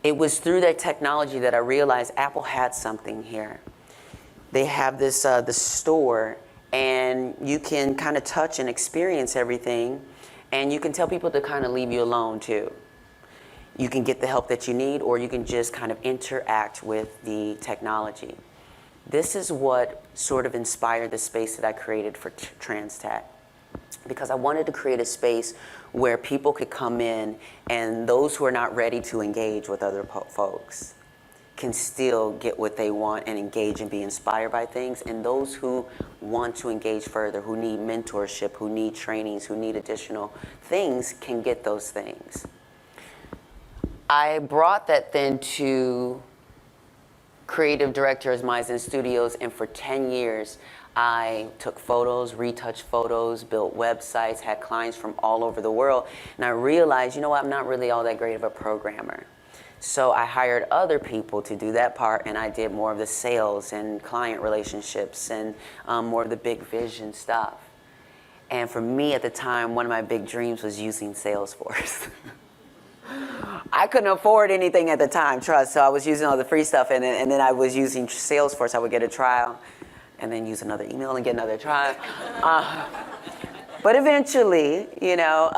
It was through that technology that I realized Apple had something here. They have this the store, and you can kind of touch and experience everything, and you can tell people to kind of leave you alone too. You can get the help that you need, or you can just kind of interact with the technology. This is what sort of inspired the space that I created for TransTech, because I wanted to create a space where people could come in, and those who are not ready to engage with other folks can still get what they want and engage and be inspired by things. And those who want to engage further, who need mentorship, who need trainings, who need additional things, can get those things. I brought that then to creative director as Maizen Studios, and for 10 years, I took photos, retouched photos, built websites, had clients from all over the world, and I realized, you know what, I'm not really all that great of a programmer. So I hired other people to do that part, and I did more of the sales and client relationships and more of the big vision stuff. And for me at the time, one of my big dreams was using Salesforce. I couldn't afford anything at the time, trust, so I was using all the free stuff, and then I was using Salesforce. I would get a trial, and then use another email and get another trial. But eventually, you know,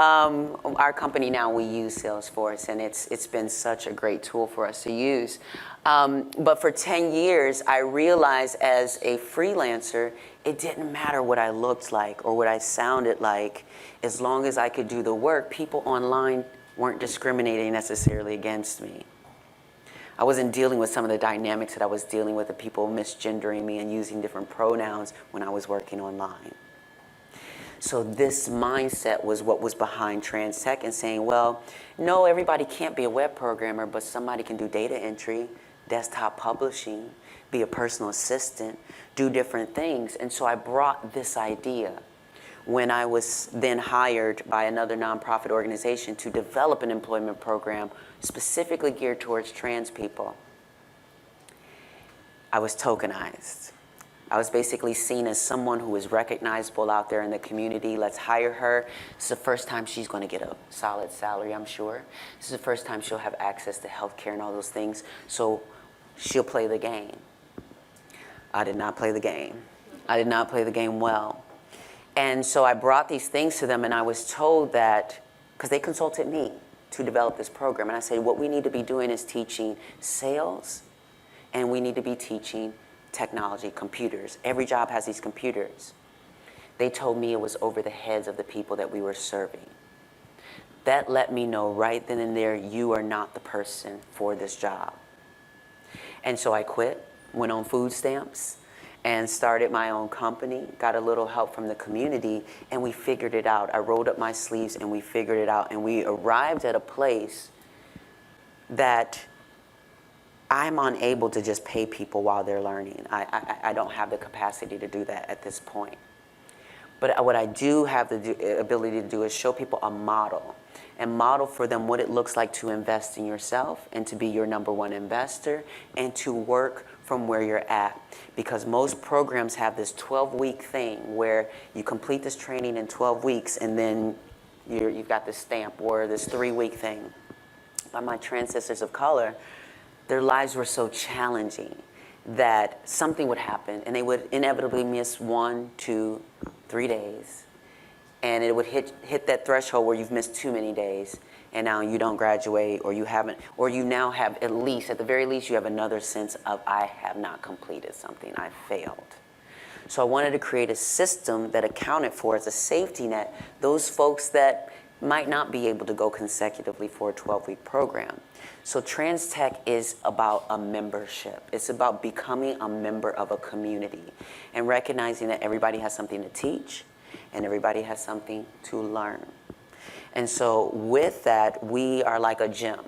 our company now, we use Salesforce, and it's been such a great tool for us to use. But for 10 years, I realized as a freelancer, it didn't matter what I looked like or what I sounded like. As long as I could do the work, people online weren't discriminating necessarily against me. I wasn't dealing with some of the dynamics that I was dealing with, the people misgendering me and using different pronouns when I was working online. So this mindset was what was behind TransTech, and saying, well, no, everybody can't be a web programmer, but somebody can do data entry, desktop publishing, be a personal assistant, do different things. And so I brought this idea when I was then hired by another nonprofit organization to develop an employment program specifically geared towards trans people. I was tokenized. I was basically seen as someone who is recognizable out there in the community. Let's hire her. This is the first time she's going to get a solid salary, I'm sure. This is the first time she'll have access to health care and all those things. So she'll play the game. I did not play the game. I did not play the game well. And so I brought these things to them, and I was told that, because they consulted me to develop this program, and I said, what we need to be doing is teaching sales, and we need to be teaching technology, computers. Every job has these computers. They told me it was over the heads of the people that we were serving. That let me know right then and there, you are not the person for this job. And so I quit, went on food stamps, and started my own company, got a little help from the community, and we figured it out. I rolled up my sleeves and we figured it out, and we arrived at a place that I'm unable to just pay people while they're learning. I don't have the capacity to do that at this point. But what I do have the ability to do is show people a model, and model for them what it looks like to invest in yourself and to be your #1 investor and to work from where you're at. Because most programs have this 12-week thing where you complete this training in 12 weeks and then you've got this stamp, or this 3-week thing. By my trans sisters of color, their lives were so challenging that something would happen and they would inevitably miss 1, 2, 3 days. And it would hit that threshold where you've missed too many days, and now you don't graduate, or you haven't, or you now have at the very least, you have another sense of, I have not completed something, I failed. So I wanted to create a system that accounted for, as a safety net, those folks that might not be able to go consecutively for a 12-week program. So TransTech is about a membership. It's about becoming a member of a community and recognizing that everybody has something to teach and everybody has something to learn. And so with that, we are like a gym.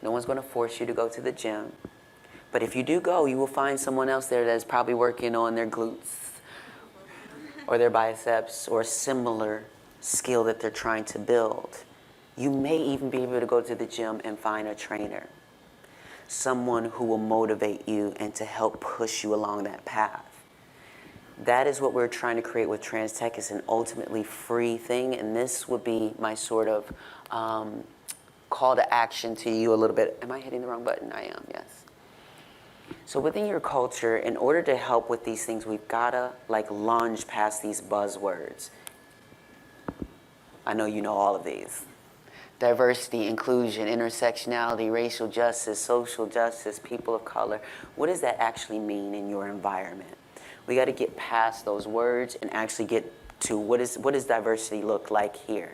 No one's going to force you to go to the gym. But if you do go, you will find someone else there that's probably working on their glutes or their biceps or a similar skill that they're trying to build. You may even be able to go to the gym and find a trainer, someone who will motivate you and to help push you along that path. That is what we're trying to create with TransTech. It's an ultimately free thing, and this would be my sort of call to action to you a little bit. Am I hitting the wrong button? I am, yes. So within your culture, in order to help with these things, we've gotta like lunge past these buzzwords. I know you know all of these. Diversity, inclusion, intersectionality, racial justice, social justice, people of color. What does that actually mean in your environment? We gotta get past those words and actually get to what does diversity look like here?